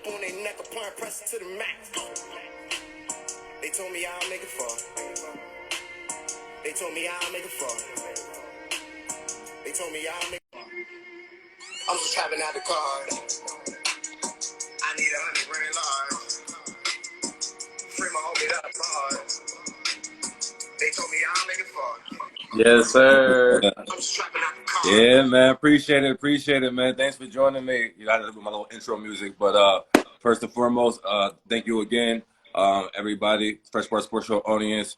on their neck, applying pressure to the max. They told me I'll make it far. They told me I'll make it far. They told me I'll make it far. I'm just trapping out the card. I need 100 grand large. Free my homie up hard. They told me I'll make it far. Yes, sir. I'm just trapping out the card. Yeah, man. Appreciate it, man. Thanks for joining me. You got to do my little intro music, but first and foremost, thank you again, everybody, Fresh Sports Sports Show audience.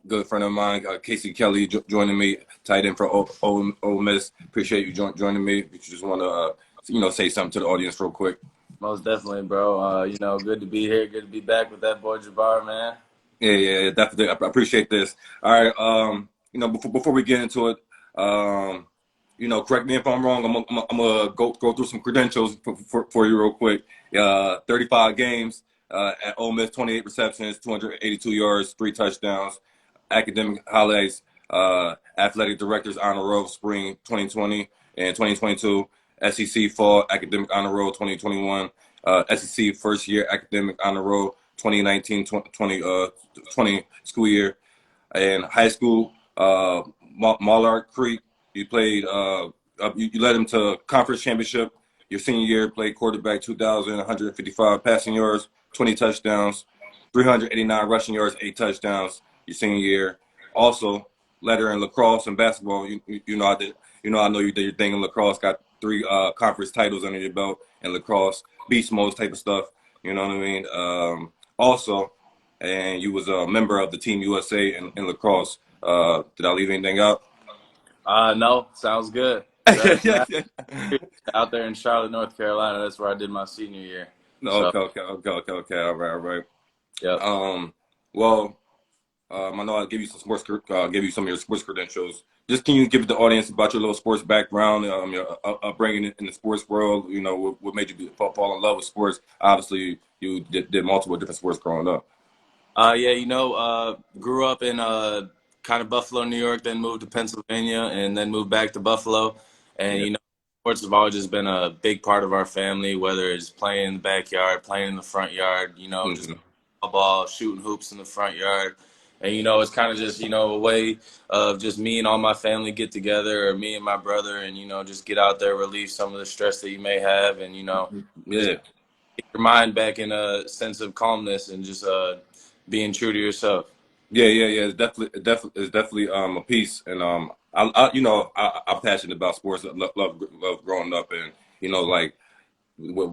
Good friend of mine, Casey Kelly, joining me, tight end for Ole Miss. Appreciate you joining me. If you just want to, say something to the audience real quick. Most definitely, bro. Good to be here. Good to be back with that boy Jabbar, man. Yeah, definitely. I appreciate this. All right. Before we get into it, correct me if I'm wrong. I'm gonna go through some credentials for you real quick. 35 games at Ole Miss, 28 receptions, 282 yards, 3 touchdowns. Academic highlights: Athletic Directors Honor Roll Spring 2020 and 2022. SEC Fall Academic Honor Roll 2021. SEC First Year Academic Honor Roll 2019-20 school year. And high school, Mallard Creek, you played. You led them to conference championship. Your senior year, played quarterback, 2,155 passing yards, 20 touchdowns, 389 rushing yards, 8 touchdowns. Your senior year, also led her in lacrosse and basketball. I know you did your thing in lacrosse. Got 3 conference titles under your belt in lacrosse, beast mode type of stuff. You know what I mean? Also, and you was a member of the Team USA in lacrosse. Did I leave anything out? No, sounds good. Out there in Charlotte, North Carolina, that's where I did my senior year. No, okay. All right. Yeah. I know I'll give you some of your sports credentials. Just can you give the audience about your little sports background, your upbringing in the sports world? What made you fall in love with sports? Obviously, you did multiple different sports growing up. Grew up in kind of Buffalo, New York, then moved to Pennsylvania, and then moved back to Buffalo. And, sports have always just been a big part of our family, whether it's playing in the backyard, playing in the front yard, just ball, shooting hoops in the front yard. And, it's kind of just, a way of just me and all my family get together, or me and my brother, and, just get out there, relieve some of the stress that you may have, and, get your mind back in a sense of calmness and just being true to yourself. Yeah. It's definitely a piece, and I'm passionate about sports. Love growing up, and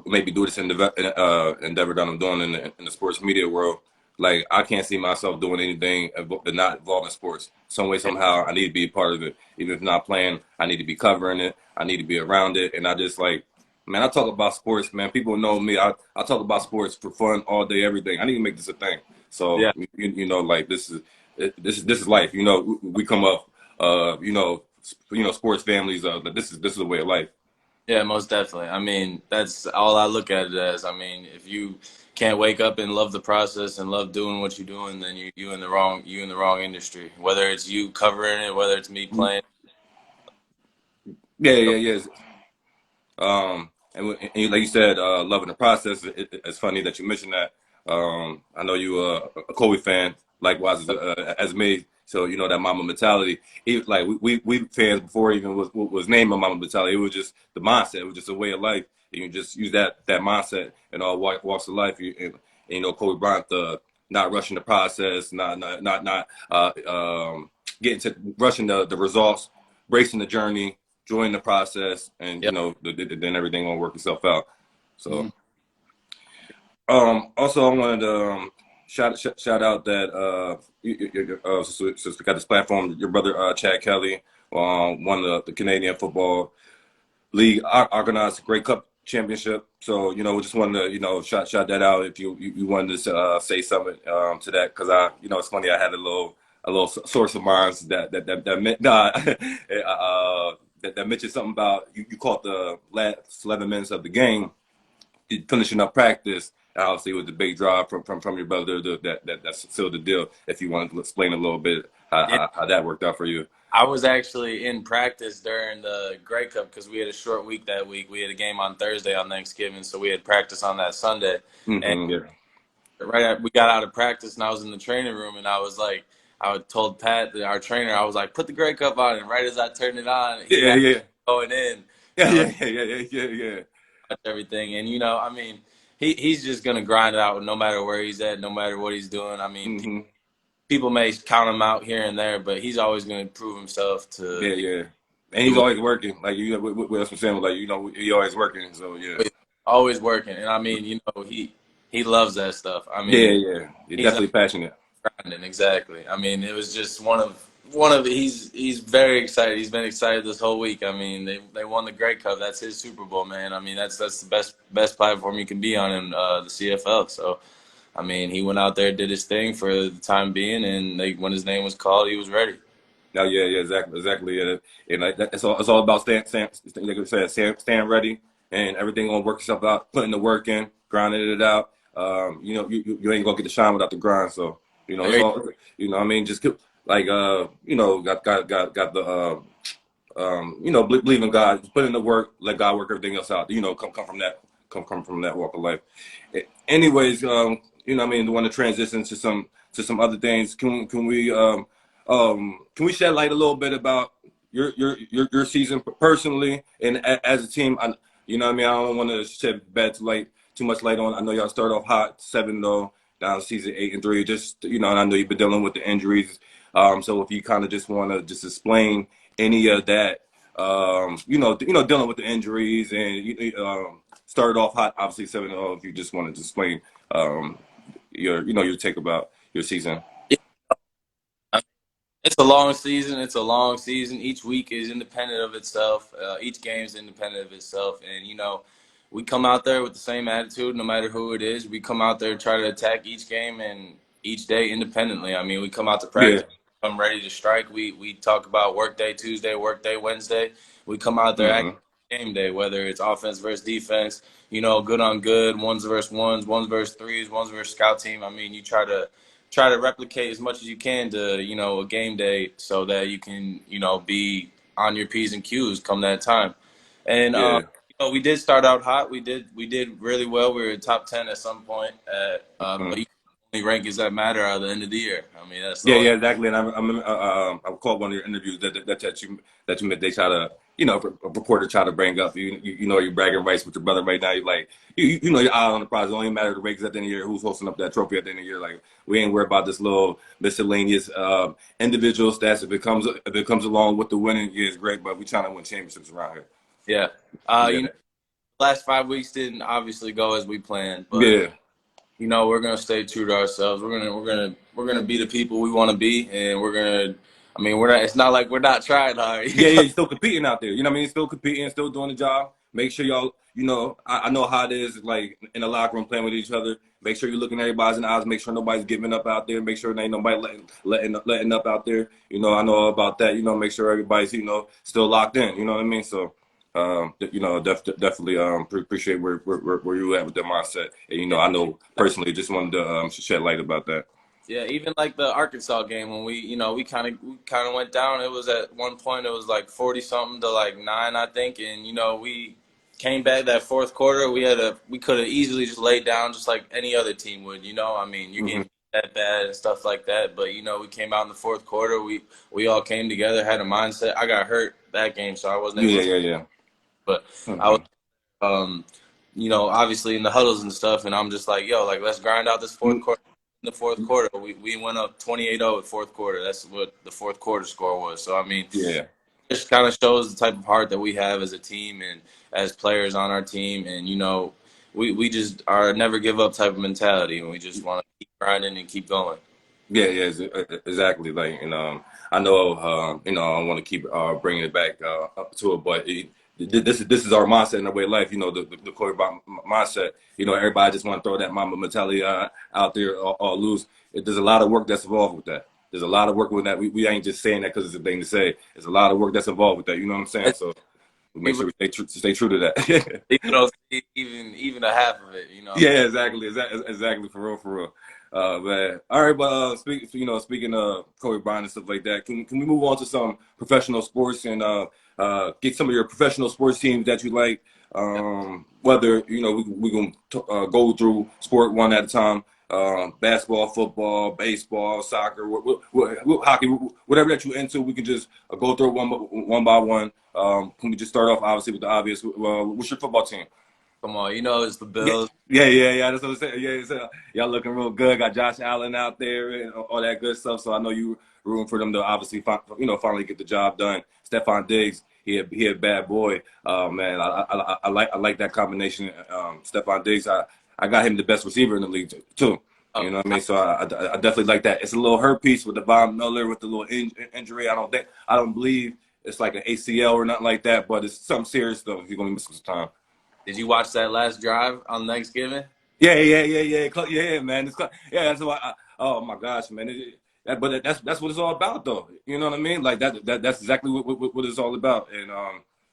maybe do this endeavor that I'm doing in the sports media world. Like, I can't see myself doing anything that not involving sports. Some way, somehow, I need to be a part of it. Even if not playing, I need to be covering it. I need to be around it, and I just I talk about sports, man. People know me. I talk about sports for fun all day, every day. I need to make this a thing. So yeah. This is life. We come up, sports families. This is a way of life. Yeah, most definitely. I mean, that's all I look at it as. I mean, if you can't wake up and love the process and love doing what you're doing, then you in the wrong industry. Whether it's you covering it, whether it's me playing. Yeah. And like you said, loving the process. It's funny that you mentioned that. I know you a Kobe fan, likewise as me. So that Mamba mentality. We fans before even was named a Mamba mentality. It was just the mindset. It was just a way of life. And you just use that mindset in all walks of life. Kobe Bryant, not rushing the process, not getting to rushing the results, bracing the journey, enjoying the process, and then everything will work itself out. So, also I wanted to shout out that since we got this platform, your brother Chad Kelly won the Canadian Football League organized Grey Cup championship. So we just wanted to shout that out. If you wanted to say something to that, because it's funny, I had a little source of mine that mentioned something about you caught the last 11 minutes of the game, finishing up practice, Obviously, it was the big drive from your brother that sealed the deal. If you want to explain a little bit Yeah, how that worked out for you. I was actually in practice during the Grey Cup because we had a short week that week. We had a game on Thursday on Thanksgiving, so we had practice on that Sunday. And Yeah. we got out of practice, and I was in the training room, and I was like, told Pat, our trainer, I was like, put the Grey Cup on, and right as I turned it on, he Yeah, had yeah, going in. yeah, And I was yeah, yeah, yeah, yeah, yeah. like, everything, and I mean, he's just gonna grind it out no matter where he's at, no matter what he's doing. I mean, Hmm. people may count him out here and there, but he's always gonna prove himself Yeah, to yeah. And he's do always working. Like you know, what else I'm saying, like he always working. So yeah, always working. And I mean, he loves that stuff. I yeah, mean, yeah. You're he's definitely passionate. grinding, exactly. I mean, it was just he's very excited. He's been excited this whole week. I mean, they won the Grey Cup. That's his Super Bowl, man. I mean, that's the best platform you can be on in the CFL. So, I mean, he went out there, did his thing for the time being, and when his name was called, he was ready. No, yeah, yeah, exactly. Yeah. And like it's all about like I said, staying ready, and everything gonna work itself out. Putting the work in, grinding it out. You ain't gonna get the shine without the grind. So it's Very all I mean, just like got the believe in God, put in the work, let God work everything else out. Come from that, come from that walk of life. Anyways, I mean, want to transition to some other things. Can we shed light a little bit about your season personally and as a team? What I mean, I don't want to shed too much light on. I know y'all start off hot 7-0 down season 8-3. Just and I know you've been dealing with the injuries. So if you kind of just want to just explain any of that, dealing with the injuries and started off hot, obviously 7-0. If you just wanted to explain your take about your season. It's a long season. It's a long season. Each week is independent of itself. Each game is independent of itself. And, we come out there with the same attitude no matter who it is. We come out there and try to attack each game and each day independently. I mean, we come out to Yeah. practice, come ready to strike. We talk about workday Tuesday, workday Wednesday. We come out there Hmm. acting game day, whether it's offense versus defense, good on good, ones versus ones versus threes, ones versus scout team. I mean, you try to replicate as much as you can to a game day so that you can be on your p's and q's come that time. And Yeah. we did start out hot. We did really well. We were top 10 at some point. But Mhm. only rankings that matter are the end of the year. I mean, that's Yeah, all. yeah, exactly. And I caught one of your interviews that you they try to a reporter try to bring up you're bragging rights with your brother right now. You're like you're out on the prize. It only matter the rankings at the end of the year. Who's hosting up that trophy at the end of the year? Like we ain't worried about this little miscellaneous individual stats. If it comes along with the winning, yeah, it's great. But we trying to win championships around here. Yeah. Yeah, Last 5 weeks didn't obviously go as we planned, but yeah. we're gonna stay true to ourselves. We're gonna be the people we want to be, and we're gonna. I mean, we're not. It's not like we're not trying hard. Yeah, yeah, you're still competing out there. You know what I mean? Still competing, still doing the job. Make sure y'all, I know how it is, like in the locker room playing with each other. Make sure you're looking at everybody's in the eyes. Make sure nobody's giving up out there. Make sure there ain't nobody letting up out there. I know about that. Make sure everybody's, still locked in. You know what I mean? So, definitely appreciate where you at with that mindset. And, I know personally, just wanted to shed light about that. Yeah, even like the Arkansas game when we kind of went down. It was at one point it was like 40 something to like 9, I think, and we came back that fourth quarter. We could have easily just laid down just like any other team would. I mean, you're Hmm. getting that bad and stuff like that, but we came out in the fourth quarter. We all came together, had a mindset. I got hurt that game, so I wasn't able Yeah, to. yeah, yeah. But I was, Hmm. um, obviously in the huddles and stuff, and I'm just like, yo, like let's grind out this fourth quarter. In the fourth quarter, we went up 28-0 at fourth quarter. That's what the fourth quarter score was. So I mean, Yeah. it just kind of shows the type of heart that we have as a team and as players on our team, and we just are a never give up type of mentality, and we just want to keep grinding and keep going. Yeah, yeah, exactly. Like, I know, I want to keep bringing it back up to it, but this is our mindset in our way of life. The quarterback mindset. Everybody just want to throw that mama mentality out there or lose. There's a lot of work that's involved with that. There's a lot of work with that. We ain't just saying that because it's a thing to say. There's a lot of work that's involved with that. You know what I'm saying? So. We make People, sure we stay true to that. people don't see even a half of it. You know what I mean? Yeah, exactly, for real. Man. All right, but speaking of Kobe Bryant and stuff like that, can we move on to some professional sports and get some of your professional sports teams that you like? Whether we can go through sport one at a time. Basketball, football, baseball, soccer, hockey, whatever that you're into, we can just go through one by one. Can we just start off obviously with the obvious? What's your football team? Come on, you know it's the Yeah, Bills. yeah. That's what I'm saying. Yeah, y'all looking real good. Got Josh Allen out there and all that good stuff. So I know you rooting for them to obviously, finally get the job done. Stephon Diggs, he a bad boy. Man, I like that combination. Stephon Diggs, I got him the best receiver in the league too. Oh, You know what I mean? So I definitely like that. It's a little hurt piece with the Von Miller with the little injury. I don't believe it's like an ACL or nothing like that, but it's something serious though if you're gonna miss some time. did you watch that last drive on Thanksgiving? Yeah, man. Yeah, that's why. Oh my gosh, man. But that's what it's all about, though. You know what I mean? Like that's exactly what it's all about. And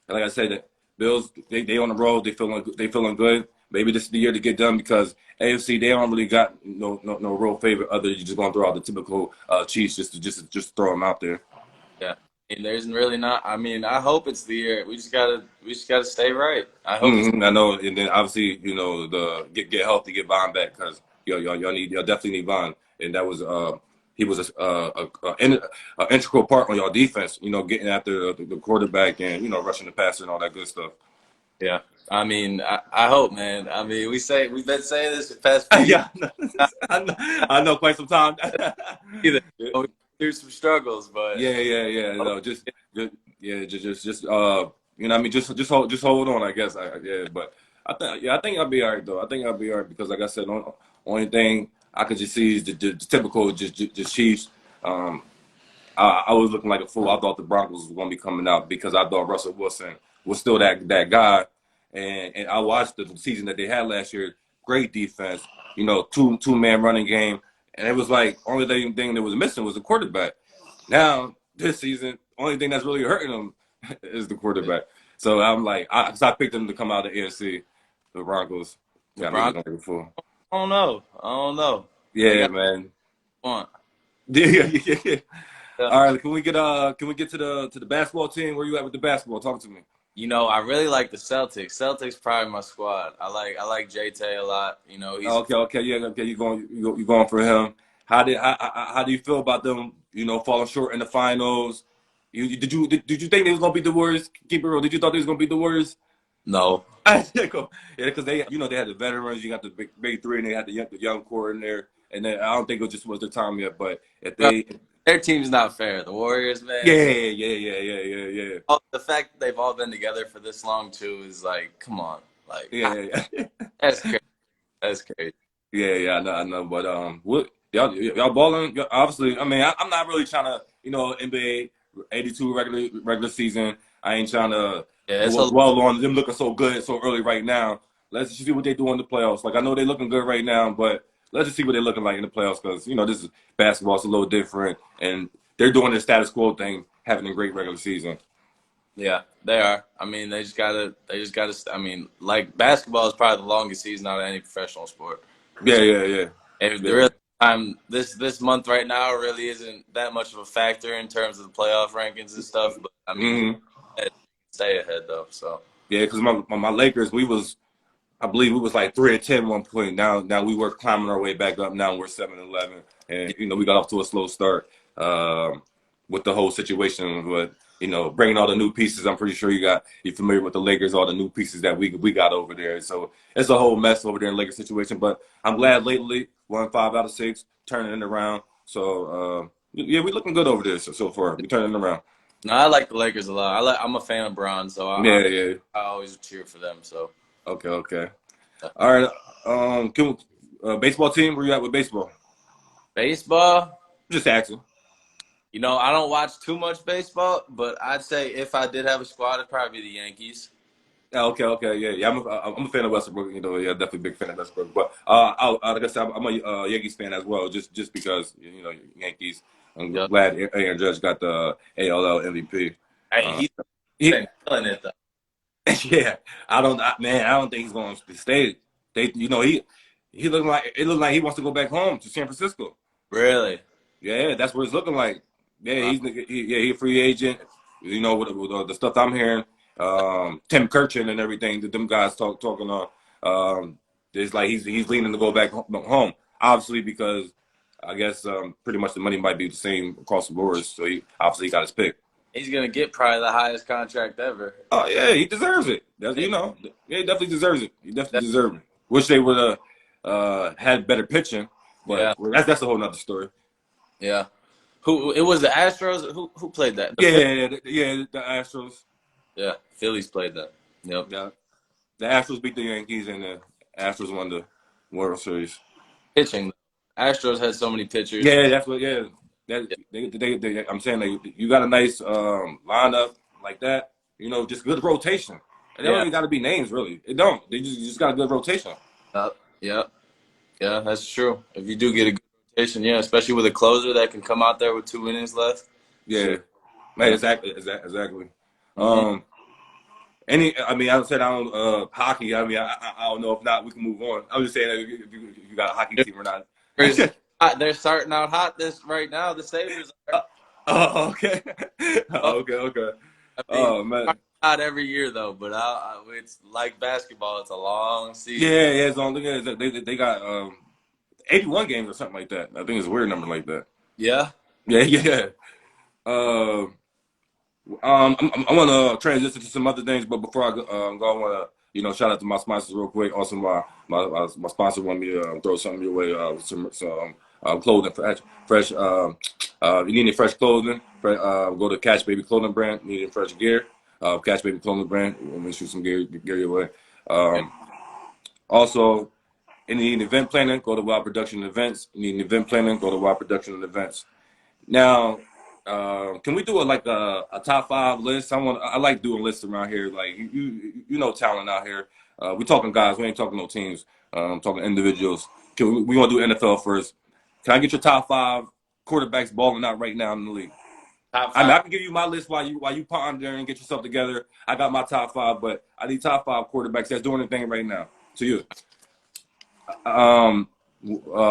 like I said, the Bills they on the road. They feeling good. Maybe this is the year to get done because AFC they don't really got no real favorite other than you just gonna throw out the typical Chiefs just throw them out there. Yeah. And there's really not. I mean, I hope it's the year. We just gotta stay right. I hope it's. I know, and then obviously, the get healthy, get Von back because y'all definitely need Von, and that was he was an integral part on y'all defense. Getting after the quarterback and rushing the passer and all that good stuff. Yeah. I mean, I hope, man. I mean, we've been saying this the past few years. Yeah, I know quite some time. Either through some struggles, but Yeah. No, just what I mean, just hold on. I guess. Yeah, but I think I'll be all right though. I think I'll be all right because, like I said, only thing I could just see is the typical just Chiefs. Um, I was looking like a fool. I thought the Broncos was going to be coming out because I thought Russell Wilson was still that guy, and I watched the season that they had last year. Great defense, two-man running game, and it was like only thing that was missing was the quarterback. Now this season, only thing that's really hurting them is the quarterback. So I'm like, I picked them to come out of the AFC, the Broncos. the Got me Broncos. looking like a fool. I don't know. I don't know. They Yeah, got man. one. Yeah. Yeah. All right, can we get to the basketball team? Where you at with the basketball? Talk to me. I really like the Celtics. Celtics probably my squad. I like J-Tay a lot. He's Okay, yeah, okay. You going for him? How do you feel about them? Falling short in the finals. Did you think they was gonna be the Warriors? Keep it real. Did you thought they was gonna be the Warriors? no. Yeah, because they had the veterans. You got the big three, and they had the young core in there. And then I don't think it just was their time yet. But if Bro, they, their team's not fair. The Warriors, man. yeah. The fact that they've all been together for this long too is like, come on, like Yeah. that's crazy. That's crazy. Yeah, I know. But what y'all balling? Obviously, I mean, I'm not really trying to, NBA 82 regular season. I ain't trying to Yeah, it's dwell on them looking so good so early right now. Let's just see what they do in the playoffs. Like I know they're looking good right now, but let's just see what they're looking like in the playoffs because this is basketball. It's a little different, and they're doing the status quo thing, having a great regular season. yeah, they are. I mean, they just gotta. I mean, like basketball is probably the longest season out of any professional sport. Yeah. And the Yeah. real time this month right now really isn't that much of a factor in terms of the playoff rankings and stuff. But I mean, stay ahead though. So Yeah, because my Lakers, I believe we was like 3-10 one point. Now we were climbing our way back up. Now we're 7-11, and we got off to a slow start with the whole situation. But bringing all the new pieces, I'm pretty sure you're familiar with the Lakers, all the new pieces that we got over there. So it's a whole mess over there in the Lakers situation. But I'm glad lately won 5 out of 6, turning it around. So yeah, we're looking good over there so far. We're turning it around. no, I like the Lakers a lot. I'm a fan of Bron, so Yeah. I always cheer for them. So Okay. All right. Baseball team, where you at with baseball? baseball. Just asking. I don't watch too much baseball, but I'd say if I did have a squad, it'd probably be the Yankees. Yeah, okay, yeah. I'm a fan of Westbrook. Yeah, definitely a big fan of Westbrook. But like I said, I'm a Yankees fan as well, just because Yankees. I'm Yep. glad Aaron Judge got the ALL MVP. Hey, Uh, he's he, been killing it though. Yeah, man, I don't think he's going to stay. He looking like it looked like he wants to go back home to San Francisco. Really? Yeah, that's what it's looking like. Yeah, he a free agent. You know, with the stuff I'm hearing, Tim Kirchin and everything that them guys talking on. It's like he's leaning to go back home. Obviously, because I guess pretty much the money might be the same across the board. So he obviously got his pick. He's gonna get probably the highest contract ever. Oh yeah, he deserves it. That's, you know, yeah, he definitely deserves it. He definitely deserves it. Wish they would have had better pitching, but Yeah. that's a whole nother story. Yeah. Who it was the Astros? Who played that? The Astros. Yeah, Phillies played that. Yep. Yeah, the Astros beat the Yankees, and the Astros won the World Series. Pitching. Astros had so many pitchers. Yeah, that's what. Yeah, I'm saying you got a nice lineup like that. You know, just good rotation. And they don't even got to be names really. It don't. They just got a good rotation. Yeah, that's true. If you do get a good rotation, yeah, especially with a closer that can come out there with 2 innings left. Yeah, Sure. man, exactly. Mm-hmm. I said I don't hockey. I mean, I don't know if not we can move on. I was just saying if you got a hockey team or not. They're starting out hot right now. The Sabres are. Oh, okay. Okay. I mean, Oh man. not every year though, but it's like basketball. It's a long season. Yeah. It's on. They got 81 games or something like that. I think it's a weird number like that. Yeah. Yeah. I want to transition to some other things, but before I go, I want to shout out to my sponsors real quick. Also, my sponsor wanted me to throw something your way. Some clothing, fresh. You need any fresh clothing? Go to Catch Baby Clothing Brand. You need any fresh gear? Catch Baby Clothing Brand. We'll make sure some gear your way. Also, you need an event planning? Go to Wild Production Events. You need an event planning? Go to Wild Production Events. Now, can we do a top 5 list? I like doing lists around here. Like you know, talent out here. We talking guys. We ain't talking no teams. I'm talking individuals. We want to do NFL first. Can I get your top 5 quarterbacks balling out right now in the league? I mean, I can give you my list while you ponder and get yourself together. I got my top 5, but I need top 5 quarterbacks that's doing anything right now. To you.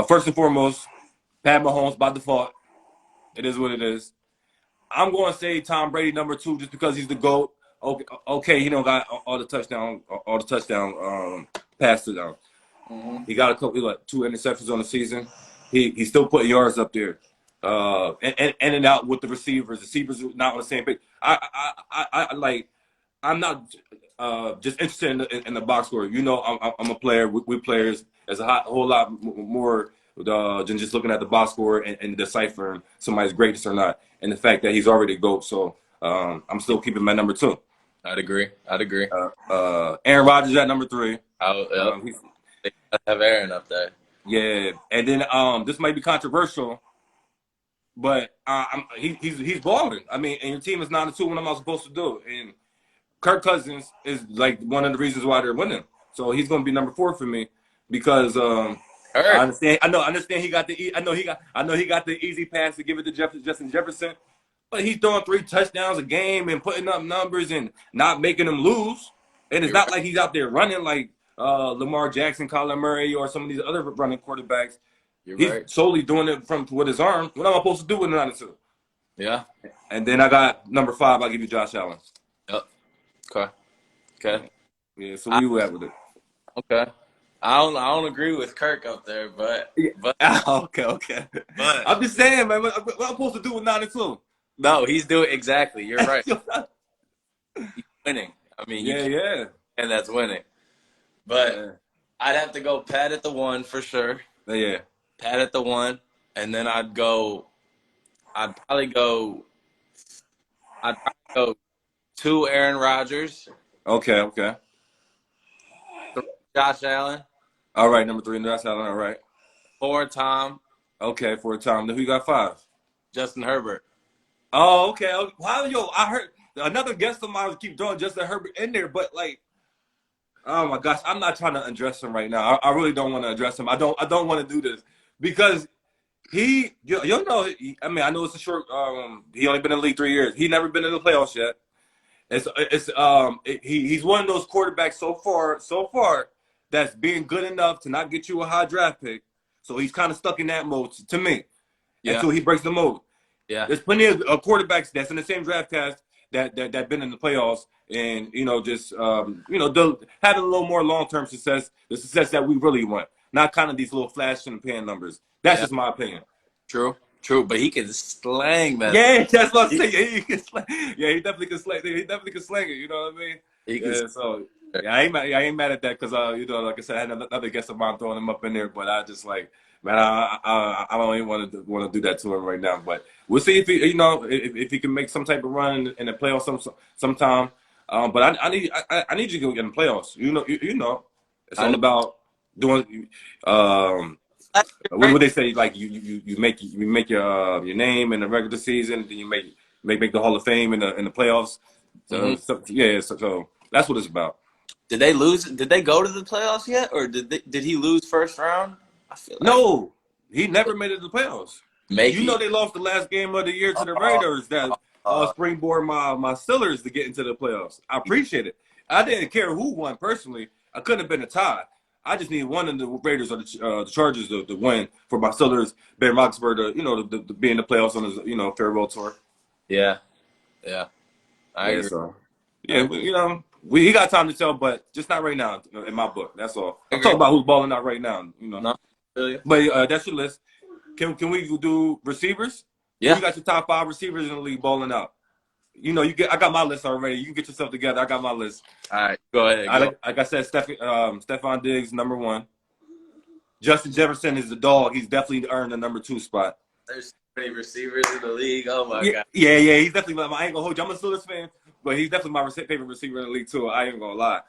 First and foremost, Pat Mahomes by default. It is what it is. I'm going to say Tom Brady number 2 just because he's the GOAT. Okay, he don't got all the touchdown passes down. Mm-hmm. He got a couple 2 interceptions on the season. He's still putting yards up there. And out with the receivers. The receivers are not on the same page. I'm not just interested in the box score. You know, I'm a player. We players. There's a whole lot more than just looking at the box score and deciphering somebody's greatness or not. And the fact that he's already GOAT. So I'm still keeping my number 2. I'd agree. Aaron Rodgers at number 3. They have Aaron up there. Yeah, and then this might be controversial, but he's balling. I mean, and your team is 9-2. What am I supposed to do? And Kirk Cousins is like one of the reasons why they're winning. So he's going to be number 4 for me because I understand. I understand he got the. I know he got the easy pass to give it to Justin Jefferson, but he's throwing 3 touchdowns a game and putting up numbers and not making them lose. And it's not like he's out there running like Lamar Jackson, Kyler Murray, or some of these other running quarterbacks. He's solely doing it with his arm. What am I supposed to do with 9-2? Yeah. And then I got number 5. I'll give you Josh Allen. Yep. Okay. Yeah. So where you at with it? Okay. I don't agree with Kirk up there, but okay. But I'm just saying, man. What I'm supposed to do with 9-2? No, he's doing exactly. You're right. He's winning. I mean, yeah. And that's winning. But I'd have to go Pat at the 1 for sure. Yeah. Pat at the 1, and then I'd probably go 2 Aaron Rodgers. Okay. 3 Josh Allen. All right, number 3, Josh Allen. All right. 4 Tom. Okay, 4 Tom. Then who you got 5? Justin Herbert. Oh, okay. Wow, I heard another guest of mine keep throwing Justin Herbert in there, but like, oh my gosh, I'm not trying to address him right now. I really don't want to address him. I don't want to do this because I know it's a short. He only been in the league 3 years. He never been in the playoffs yet. He's one of those quarterbacks so far that's being good enough to not get you a high draft pick. So he's kind of stuck in that mode to me Yeah. until he breaks the mold. Yeah. There's plenty of quarterbacks that's in the same draft class that been in the playoffs and just having a little more long-term success, the success that we really want, not kind of these little flash in the pan numbers. That's just my opinion. True. But he can slang that. Yeah, that's what I'm saying. Yeah, he can slang. Yeah, he definitely can slang. He definitely can slang it. You know what I mean? He can. Yeah, so yeah, I ain't mad at that because like I said, I had another guest of mine throwing him up in there, but I just like, man, I don't even want to do that to him right now. But we'll see if he, if he can make some type of run in the playoffs sometime. But I need you to get in the playoffs. You know, it's all about doing. What would they say? Like you make your name in the regular season, then you make the Hall of Fame in the playoffs. So, so that's what it's about. Did they lose? Did they go to the playoffs yet, or did he lose first round? I feel like No, he never made it to the playoffs. maybe. You know they lost the last game of the year to the Raiders. That springboard my Steelers to get into the playoffs. I appreciate it. I didn't care who won personally. I couldn't have been a tie. I just need one of the Raiders or the Chargers to win for my Steelers, Ben Roethlisberger, to be in the playoffs on his farewell tour. Yeah. I agree. So, but, he got time to tell, but just not right now in my book. That's all. I'm talking about who's balling out right now. No, really? But that's your list. Can we do receivers? Yeah. You got your top 5 receivers in the league balling out. I got my list already. You can get yourself together. I got my list. All right, go ahead. Like I said, Stephon Diggs, number 1. Justin Jefferson is the dog. He's definitely earned the number 2 spot. There's so many receivers in the league. Oh my god. Yeah. He's definitely. I ain't gonna hold you. I'm a Steelers fan, but he's definitely my favorite receiver in the league too. I ain't gonna lie.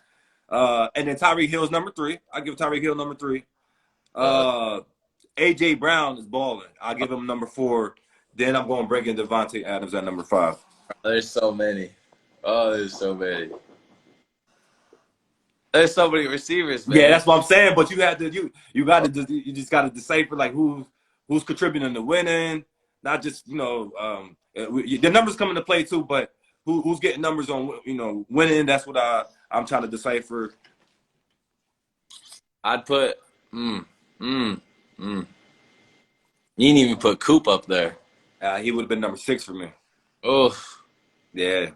And then Tyreek Hill's number 3. I give Tyreek Hill number 3. AJ Brown is balling. I'll give him number 4. Then I'm gonna bring in Devontae Adams at number 5. There's so many. Oh, there's so many. There's so many receivers, man. Yeah, that's what I'm saying. But you have to you just got to decipher like who's contributing to winning, not just the numbers come into play too, but who's getting numbers on winning. That's what I'm trying to decipher. I'd put You didn't even put Coop up there. He would have been number 6 for me. Oh, yeah.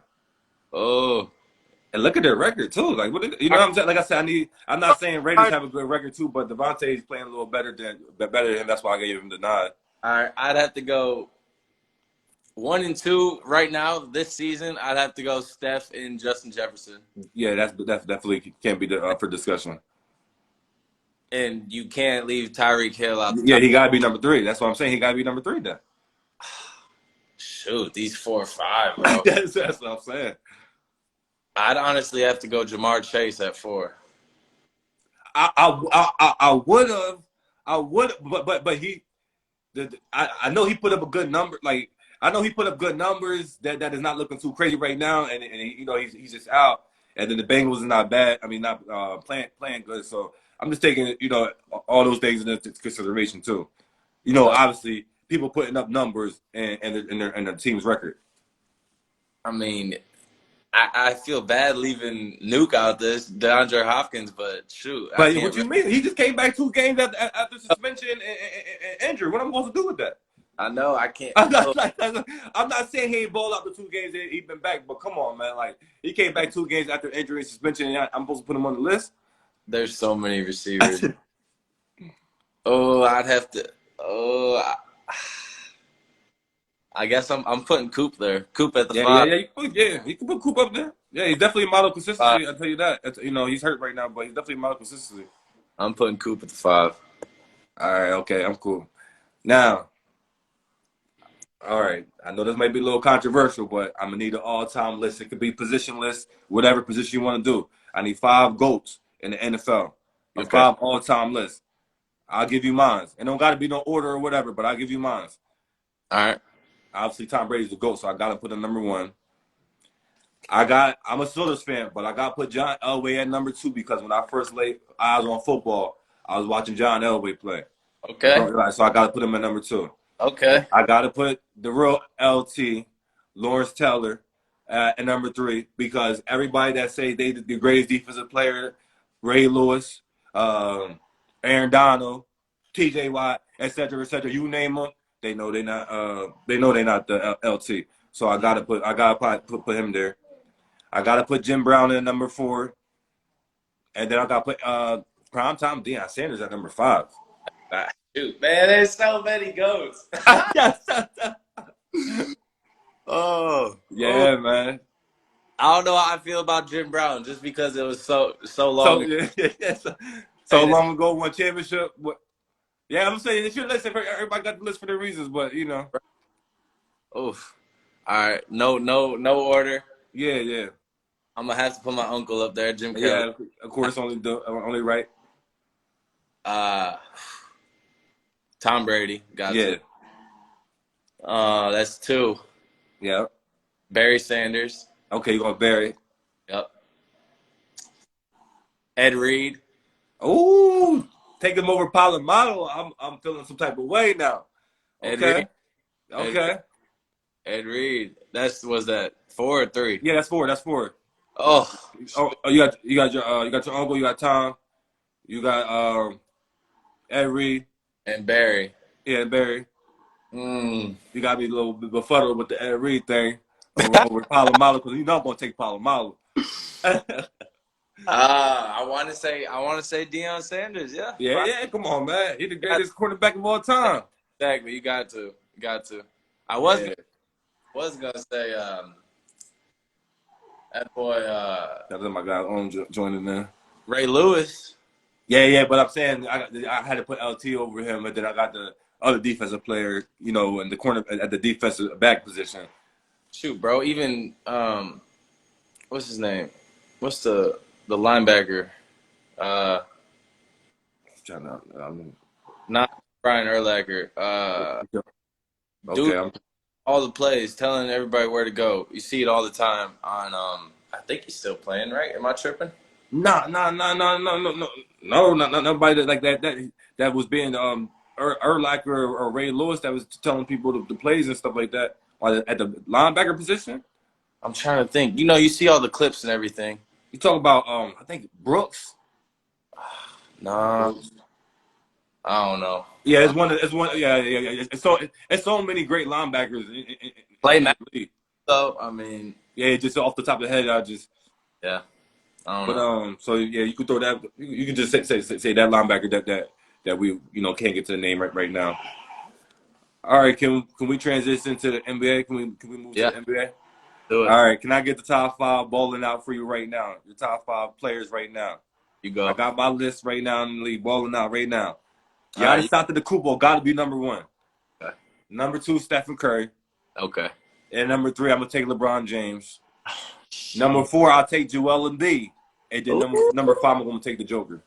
Oh. And look at their record too. Like what what I'm saying? Like I said, I'm not saying Raiders have a good record too, but Devontae is playing a little better than him. That's why I gave him the nod. All right, I'd have to go 1 and 2 right now this season. I'd have to go Steph and Justin Jefferson. Yeah, that's definitely can't be up for discussion. And you can't leave Tyreek Hill out. Yeah, he gotta be number 3. That's what I'm saying. He gotta be number 3 then. Shoot, these 4 or 5, bro. that's what I'm saying. I'd honestly have to go Jamar Chase at 4. I would have, but I know he put up a good number. Like I know he put up good numbers that is not looking too crazy right now, and he's just out. And then the Bengals is not bad. I mean, not playing good. So I'm just taking all those things into consideration too. Obviously people putting up numbers and their team's record. I mean, I feel bad leaving Nuke out this, DeAndre Hopkins, but shoot. But what you mean? He just came back 2 games after suspension and injury. What am I supposed to do with that? I know I can't. I'm not saying he ain't balled out the 2 games he's been back, but come on, man. Like he came back 2 games after injury and suspension, and I'm supposed to put him on the list. There's so many receivers. I'd have to. I guess I'm putting Coop there. Coop at the 5. Yeah. You can put Coop up there. Yeah, he's definitely a model of consistency. I'll tell you that. He's hurt right now, but he's definitely a model of consistency. I'm putting Coop at the 5. All right, okay, I'm cool. Now, all right, I know this might be a little controversial, but I'm gonna need an all-time list. It could be position list, whatever position you want to do. I need 5 GOATs in the NFL. Your 5 all-time lists. I'll give you mine. It don't got to be no order or whatever, but I'll give you mine. All right. Obviously, Tom Brady's the GOAT, so I got to put him number 1. I'm a Steelers fan, but I got to put John Elway at number 2 because when I first laid eyes on football, I was watching John Elway play. Okay. So I got to put him at number 2. Okay. I got to put the real LT, Lawrence Taylor, at number 3 because everybody that say they the greatest defensive player, Ray Lewis, Aaron Donald, T.J. Watt, etc., etc. You name them, they know they're not. They know they're not the LT. So I gotta put him there. I gotta put Jim Brown in number 4, and then I gotta put primetime Deion Sanders at number 5. Shoot, man, there's so many goats. Oh, Yeah, man. I don't know how I feel about Jim Brown just because it was so So long. so long ago, won championship. Yeah, I'm saying they should listen. Everybody got the list for their reasons, but you know. Oof. All right, no order. Yeah. I'm gonna have to put my uncle up there, Jim Kelly. Yeah, of course, only right. Tom Brady got Yeah. to. That's 2. Yeah. Barry Sanders. Okay, you going Barry. Yep. Ed Reed. Ooh, take him over Palomado. I'm feeling some type of way now. Ed Okay. Reed. Okay. Ed Reed. Was that 4 or 3? Yeah, that's 4. That's 4. Oh, You got your uncle. You got Tom. You got Ed Reed. and Barry. Yeah, Barry. Mm. You got to be a little bit befuddled with the Ed Reed thing over Palomalo because you know I'm gonna take Palomalo. I want to say Deion Sanders. Yeah. Yeah. Come on, man. He's the greatest quarterback of all time. Exactly. You got to. I was Yeah. gonna say that boy That's my guy joining there. Ray Lewis. Yeah. But I'm saying I had to put LT over him, and then I got the other defensive player, you know, in the corner at the defensive back position. Shoot, bro. Even what's his name? What's the linebacker? Not Brian Urlacher. Dude, all the plays, telling everybody where to go. You see it all the time on. I think he's still playing, right? Am I tripping? No, not nobody like that was being Urlacher or Ray Lewis that was telling people the plays and stuff like that at the linebacker position. I'm trying to think. You know, you see all the clips and everything. You talk about I think Brooks. Nah, I don't know. Yeah, it's one. Yeah. It's so many great linebackers Play the Matt. league. So I mean, Yeah, just off the top of the head, I don't but know. So yeah, you could throw that. You can just say that linebacker that we can't get to the name right now. All right, can we transition to the NBA? Can we move to the NBA? Do it. All right, can I get the top 5 balling out for you right now? Your top 5 players right now. You go. I got my list right now in the league, balling out right now. All right. Giannis Antetokounmpo got to be number 1. Okay. Number 2, Stephen Curry. Okay. And number 3, I'm gonna take LeBron James. Number 4, I'll take Joel Embiid. And then number 5, I'm gonna take the Joker.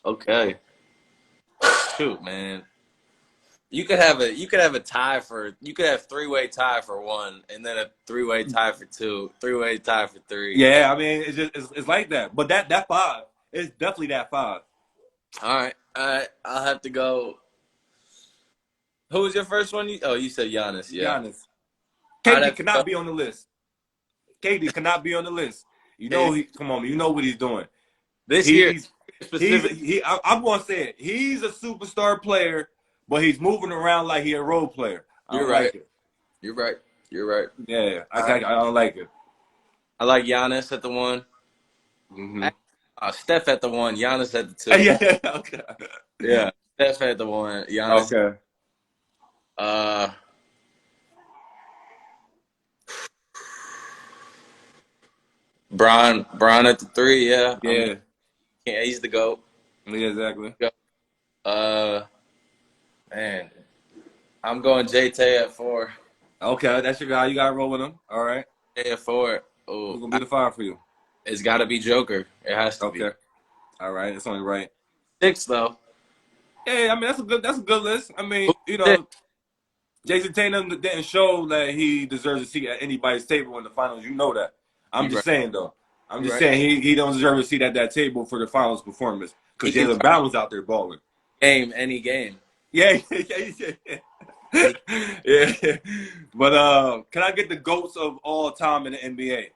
Okay. Shoot, man. You could have a tie for. You could have 3-way tie for 1, and then a 3-way tie for 2, 3-way tie for 3. Yeah, I mean it's like that. But that 5 is definitely that 5. All right. I'll have to go. Who was your first one? You said Giannis. Yeah. Giannis. KD cannot be on the list. KD cannot be on the list. You know come on, you know what he's doing. This year, I'm gonna say it. He's a superstar player, but he's moving around like he's a role player. You're right. You're right. Yeah, I don't like it. I like Giannis at the 1. Mm-hmm. Steph at the 1. Giannis at the 2. Yeah. Okay. Yeah. Steph at the 1. Giannis. Okay. Bron at the 3. Yeah. Yeah. He's the GOAT. Yeah, exactly. Man, I'm going J-Tay at 4. Okay, that's your guy. You got to roll with him. All right. At 4. Who's gonna be the 5 for you? It's got to be Joker. It has to be. Okay. All right. It's only right. 6 though. Yeah, I mean that's a good list. I mean, Jason Tatum didn't show that he deserves a seat at anybody's table in the finals. You know that. I'm just saying though. I'm just saying he don't deserve a seat at that table for the finals performance because Jaylen Brown was out there balling. Any game. Yeah. Yeah, but can I get the goats of all time in the NBA?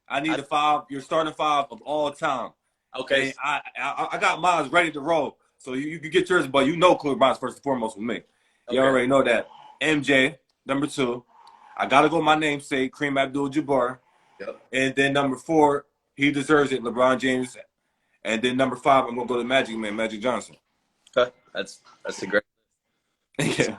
I need I, the five. Your starting five of all time, okay. and I got mine ready to roll. So you can get yours, but you know Kobe Bryant's first and foremost with me. You Okay. already know that. MJ number 2. I gotta go my namesake, Kareem Abdul-Jabbar, Yep. and then number 4, he deserves it, LeBron James, and then number 5, I'm gonna go to Magic Man, Magic Johnson. Okay. That's a great. Yeah.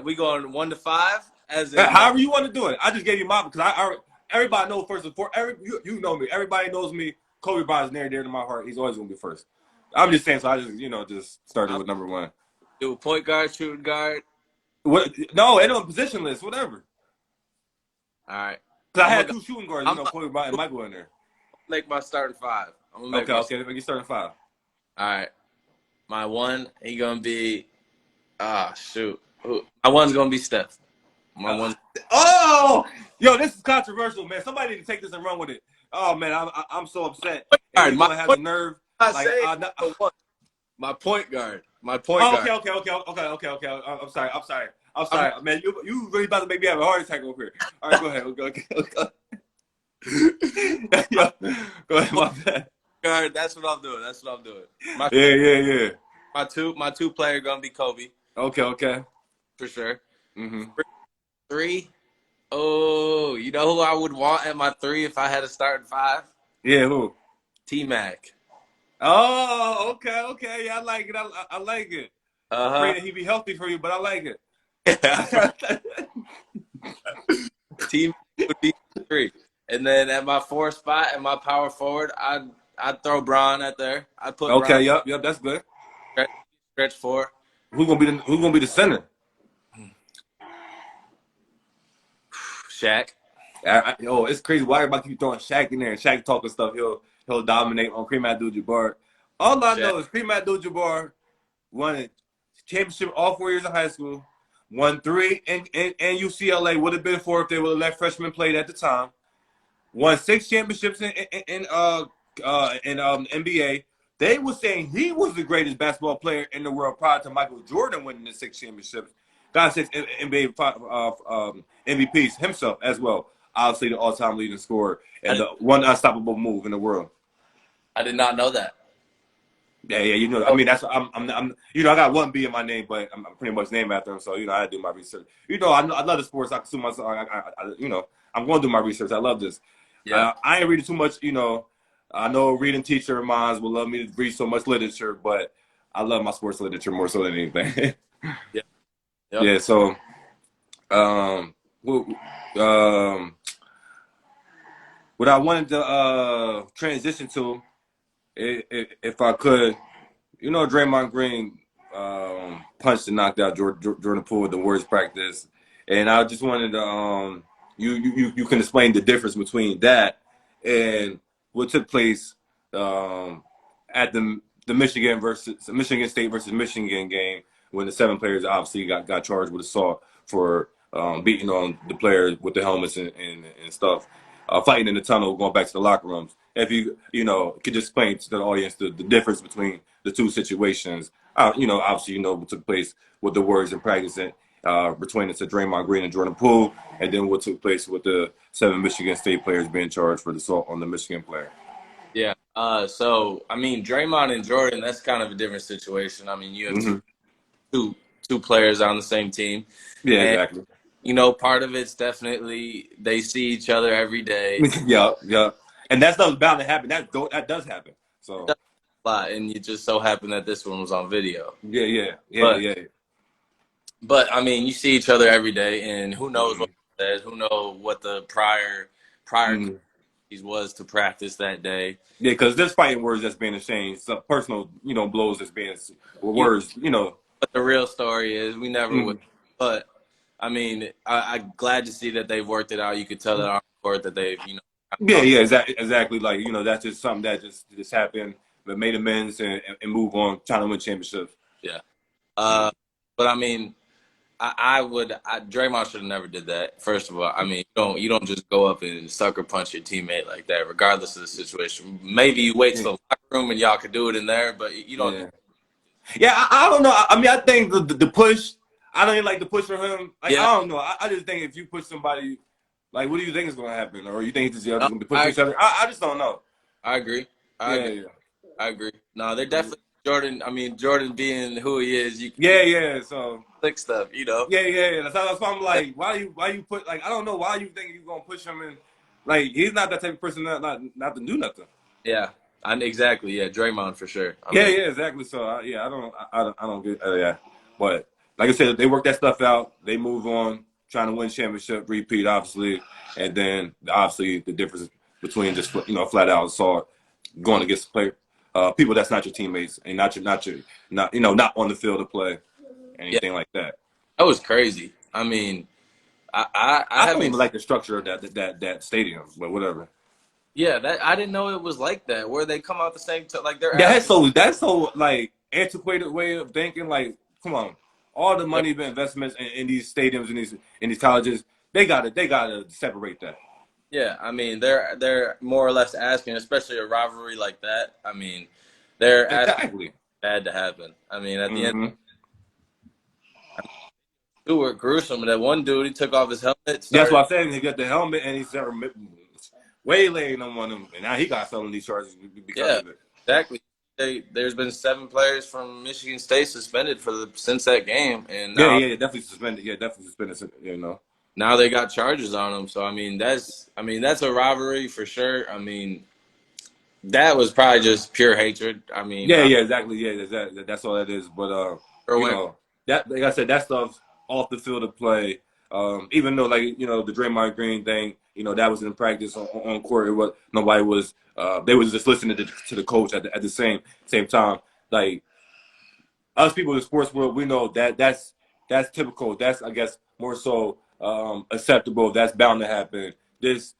We going 1 to 5 as in However you want to do it. I just gave you my because everybody knows first and foremost. You know me. Everybody knows me. Kobe Bryant's near and dear to my heart. He's always gonna be first. I'm just saying. So I just started I'll with number 1. do point guard, shooting guard. What? No, it on positionless. Whatever. All right. Because I I'm had gonna 2 shooting guards. I'm Kobe Bryant and Michael in there. make my starting 5. I'm gonna make Okay. my Okay. You starting 5. All right. My 1, he gonna be shoot. My 1's gonna be Steph. My 1. Oh, yo, this is controversial, man. Somebody need to take this and run with it. Oh man, I'm so upset. All And right, he's my gonna have the point, nerve. I'm Like, saying my point guard. My point oh, guard. okay. I'm sorry, man. You really about to make me have a heart attack over here. All right, go ahead. Okay. Yeah, go ahead. My bad. Guard. That's what I'm doing. My Yeah. my two player gonna be Kobe Okay. for sure. Mm-hmm. 3. Oh, you know who I would want at my 3 if I had a starting 5? Yeah, who? T-Mac. Oh, okay. Yeah, I like it. I like it. I pray Uh that he be healthy for you, but I like it. huh. T-Mac would be 3, and then at my 4 spot and my power forward, I'd throw Bron at there. I'd put Okay, Bron yep, that's good. stretch 4. Who's gonna be the center? Shaq. It's crazy. Why everybody keep throwing Shaq in there and Shaq talking stuff? He'll dominate on Kareem Abdul-Jabbar. All I Shaq. know is Kareem Abdul-Jabbar won a championship all 4 years of high school, won 3 in UCLA. Would have been 4 if they would have let freshmen play at the time. Won 6 championships in NBA. They were saying he was the greatest basketball player in the world prior to Michael Jordan winning the 6 championships. Got 6 NBA MVPs himself as well. Obviously, the all-time leading scorer and the one unstoppable move in the world. I did not know that. Yeah. You know, I mean, that's I'm. You know, I got 1B in my name, but I'm pretty much named after him. So I had to do my research. I love the sports. I consume myself. I'm going to do my research. I love this. Yeah. I ain't reading too much. I know a reading teacher of mine will love me to read so much literature, but I love my sports literature more so than anything. Yeah. Yep. Yeah. So, what I wanted to transition to, if I could, Draymond Green punched and knocked out Jordan Poole at the Warriors practice, and I just wanted to you can explain the difference between that and what took place at the Michigan State versus Michigan game when the 7 players obviously got charged with assault for beating on the players with the helmets and stuff, fighting in the tunnel, going back to the locker rooms. If you could just explain to the audience the difference between the 2 situations. Obviously what took place with the Warriors in practice between the Draymond Green and Jordan Poole, and then what took place with the 7 Michigan State players being charged for the assault on the Michigan player. Yeah. So I mean, Draymond and Jordan, that's kind of a different situation. I mean, you have two players on the same team. Yeah, and, exactly. Part of it's definitely they see each other every day. Yeah. And that's not bound to happen. That does happen. So A lot, and you just so happen that this one was on video. Yeah. But I mean, you see each other every day, and who knows what it says? Who knows what the prior was to practice that day? Yeah, because there's fighting words that's being exchanged, some personal, blows that's being words, But the real story is we never would. But I mean, I'm glad to see that they've worked it out. You could tell that on court that they've, Yeah, exactly. Like that's just something that just happened, but made amends and move on, trying to win championships. Yeah. But I mean, Draymond should have never did that. First of all, I mean, you don't just go up and sucker punch your teammate like that, regardless of the situation. Maybe you wait till the locker room and y'all could do it in there, but you don't. Yeah. Yeah, I don't know. I mean, I think the push. I don't even like the push for him. Like Yeah, I don't know. I just think if you push somebody, like, what do you think is going to happen, or you think it's just y'all no, just going to push each other? I just don't know. I agree. I Yeah, agree. yeah, I agree. No, they're definitely Jordan. I mean, Jordan being who he is, you yeah, yeah. So click stuff, you know. yeah, yeah, yeah. That's why I'm like, why you put like I don't know why you think you're gonna push him in. Like he's not that type of person not to do nothing. Yeah, exactly. Yeah, Draymond for sure. I Yeah, mean, yeah, exactly. So yeah, I don't get yeah. But like I said, they work that stuff out. They move on, trying to win championship, repeat, obviously, and then obviously the difference between just flat out assault, going against player, people that's not your teammates and not on the field to play, yeah, anything like that. that was crazy. I mean, I I don't haven't. even like the structure of that stadium, but whatever. Yeah, that I didn't know it was like that, where they come out the same time. Like they're That's asking. so like antiquated way of thinking. Like, come on, all the They're, money been investments in these stadiums and these colleges. They gotta separate that. yeah, I mean, they're more or less asking, especially a rivalry like that. I mean, they're asking Exactly. bad to happen. I mean, at the end, Hmm. two were gruesome. That one dude, he took off his helmet, That's started. why I said he got the helmet and he started waylaying them on them, and now he got some of these charges because Yeah, of it. exactly. There's been 7 players from Michigan State suspended since that game, and Yeah, yeah, definitely suspended. Yeah, definitely suspended. now they got charges on them. So that's a rivalry for sure. I mean, that was probably just pure hatred. I mean, Yeah, yeah, exactly. Yeah, that's all that is. But or you when know, that like I said, that stuff's off the field of play. Even though like the Draymond Green thing, that was in practice on court. It was nobody was. They was just listening to the coach at the same time. Like us people in the sports world, we know that's typical. That's I guess more so acceptable. That's bound to happen. This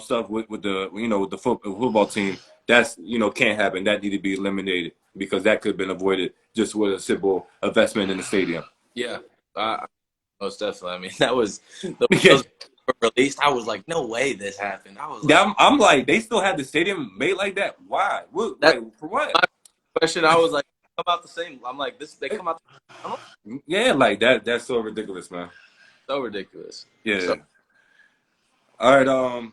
stuff with the with the football team, that's can't happen. That need to be eliminated because that could have been avoided just with a simple investment in the stadium. yeah, uh, most definitely. I mean, that was Yeah, those were released. I was like, no way this happened. I was yeah. like, I'm like they still had the stadium made like that. Why? What, that's like for what? my question. I was like, come out the same. I'm like, this. They come out. I'm like, Yeah, like that. That's so ridiculous, man. so ridiculous. So Yeah. All right.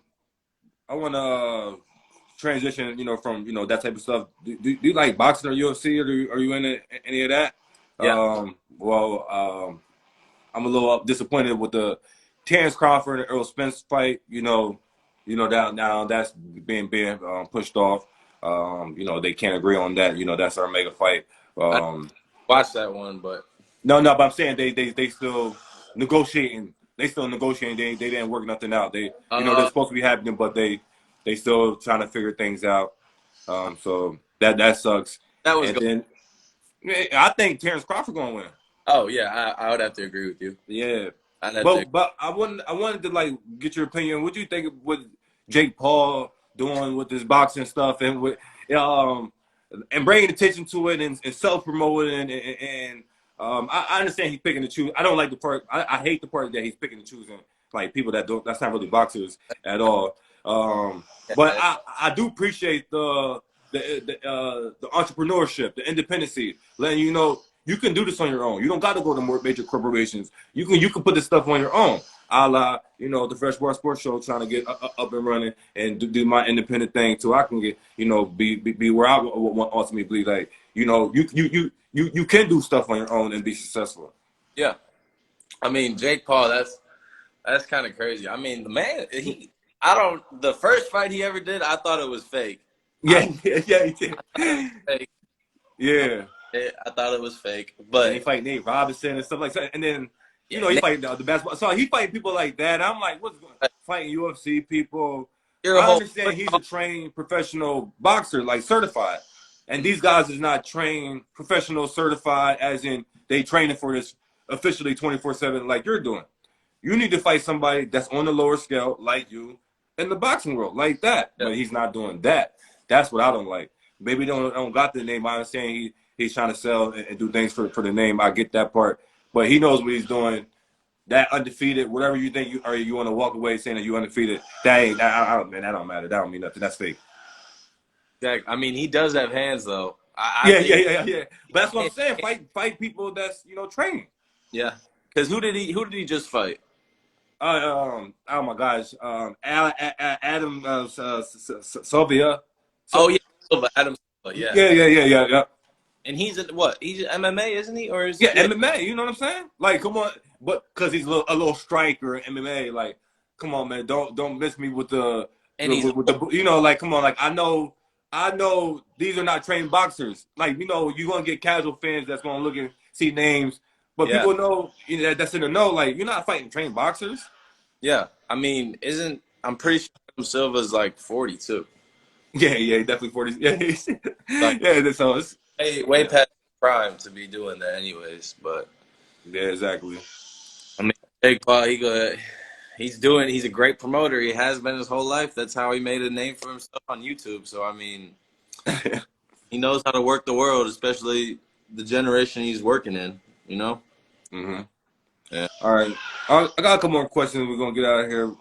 I want to transition, from that type of stuff. Do you like boxing or UFC, or are you into any of that? yeah, I'm a little disappointed with the Terrence Crawford and Earl Spence fight. That now that's being pushed off. They can't agree on that. That's our mega fight. I Um, watched that one, but no, but I'm saying they still negotiating. They still negotiating. They didn't work nothing out. They're uh, supposed to be happening, but they still trying to figure things out. So that sucks. that was And good. then I think Terrence Crawford gonna win. Oh yeah, I would have to agree with you. Yeah, I'd have to. but I wanted to like get your opinion. What do you think of what Jake Paul doing with this boxing stuff and with um and bringing attention to it and self promoting and I understand he's picking and choose. I don't like the part. I hate the part that he's picking and choosing like people that don't. That's not really boxers at all. But I do appreciate the entrepreneurship, the independency, letting you know you can do this on your own. You don't got to go to more major corporations. You can put this stuff on your own. A la, the Fresh Bar Sports Show, trying to get up and running and do my independent thing so I can get, be where I want ultimately be. Like, you can do stuff on your own and be successful. Yeah, I mean Jake Paul. That's kind of crazy. I mean the man. I don't. The first fight he ever did, I thought it was fake. I, Yeah, yeah, he did. fake. Yeah. I thought it was fake, And he but fight Nate Robinson and stuff like that. And then, yeah, he fight the basketball. So he fight people like that. I'm like, what's going fighting UFC people? you're a I whole. understand he's a trained professional boxer, like certified. And these guys is not trained professional certified as in they training for this officially 24/7 like you're doing. You need to fight somebody that's on the lower scale like you in the boxing world like that. Yeah, But he's not doing that. That's what I don't like. Maybe don't got the name. I understand he's trying to sell and do things for the name. I get that part. But he knows what he's doing. That undefeated, whatever you think you want to walk away saying that you undefeated, that ain't man, that don't matter. That don't mean nothing. That's fake. exactly. I mean he does have hands though. I Yeah, yeah, think, yeah, yeah. But that's what I'm saying. Fight people that's training. yeah. Because who did he just fight? Oh my gosh, Adam Sylvia. Oh So yeah, Silva, Adam Silva, yeah. yeah, yeah, yeah, yeah, yeah. And he's in what? He's in MMA, isn't he? Or is Yeah, yeah, MMA. You know what I'm saying? Like, come on, but because he's a little striker in MMA, like, come on, man, don't miss me with the and he's with the like, come on, like, I know these are not trained boxers. Like, you're gonna get casual fans that's gonna look and see names, but yeah, people know that's in the know. Like, you're not fighting trained boxers. yeah. I mean, isn't I'm pretty sure Adam Silva's like 42. Yeah, yeah, definitely 40. Yeah, Like yeah. So it's way yeah, past prime to be doing that, anyways. But yeah, exactly. I mean, Jake Paul, he's a great promoter. He has been his whole life. That's how he made a name for himself on YouTube. So I mean, he knows how to work the world, especially the generation he's working in. You know? hmm Yeah. All right, I got a couple more questions. We're gonna get out of here.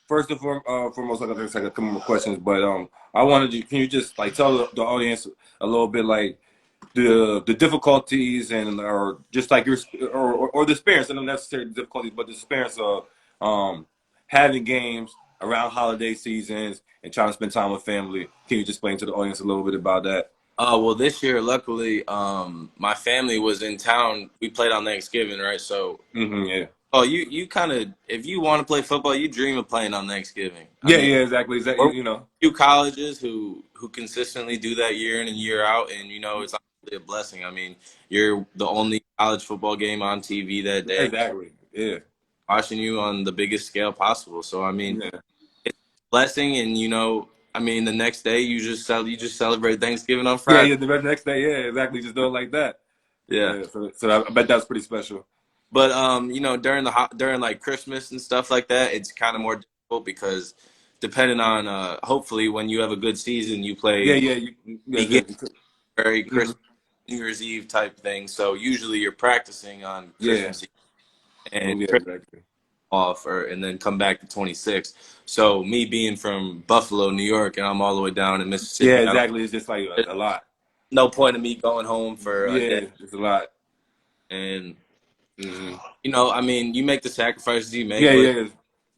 First and foremost, like I said, a couple more questions, but I wanted you. Can you just like tell the audience a little bit, like the difficulties and or just like your or the experience, and not necessarily difficulties, but the experience of having games around holiday seasons and trying to spend time with family. Can you just explain to the audience a little bit about that? Well, this year, luckily, my family was in town. We played on Thanksgiving, right? So, Yeah. oh, you kind of, if you want to play football, you dream of playing on Thanksgiving. I Yeah, mean, yeah, exactly, exactly. we're few colleges who consistently do that year in and year out, and it's obviously a blessing. I mean, you're the only college football game on TV that day, Exactly. Yeah. watching you on the biggest scale possible. So, I mean, Yeah. it's a blessing, and I mean, the next day you just celebrate Thanksgiving on Yeah, Friday. yeah. The very next day, yeah, exactly. Just do it like that. Yeah. Yeah. So I bet that's pretty special. But during like Christmas and stuff like that, it's kind of more difficult because depending on hopefully when you have a good season, you Yeah, play yeah, yeah, beginning yeah. very Mhm. Christmas, New Year's Eve type thing. So usually you're practicing on Yeah. Christmas Eve and Yeah, Christmas exactly. off, and then come back to 26. So me being from Buffalo, New York, and I'm all the way down in Yeah, Mississippi, exactly. It's just like there's a lot. no point in me going home for a day. Yeah, it's a lot. And hmm I mean, you make the sacrifices you make, Yeah, but yeah.